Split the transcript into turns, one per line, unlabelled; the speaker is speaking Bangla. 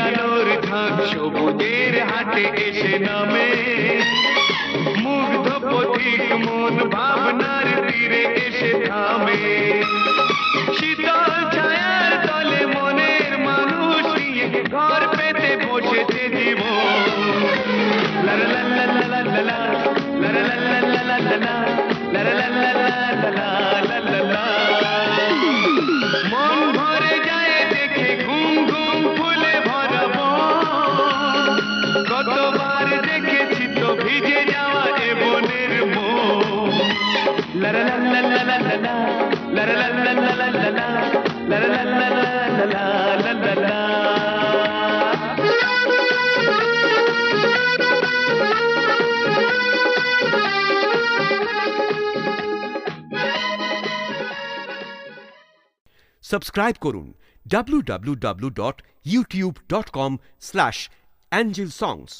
আলোর ঝাঁক সবুজের হাটে এসে নামে, মুগ্ধ পথিক মন ভাবনার তীরে এসে থামে। শীতল ছায়ার তলে মনের মানুষ নিয়ে ঘর পেতে বসেছে জীবন। লা লা লা লা লা লা লা, লা লা লা লা লা লা লা, লা লা লা লা লা লা লা লা। মন ভরে যায় দেখে ঘুম ঘুম ফুলে ভরা বন। কতবার দেখেছি তো ভিজে যাওয়া এ বনের মন। লা লা লা লা লা লা লা, লা লা লা লা লা লা লা, লা লা লা লা লা লা লা লা।
সাবস্ক্রাইব করুন www.youtube.com/angelsongs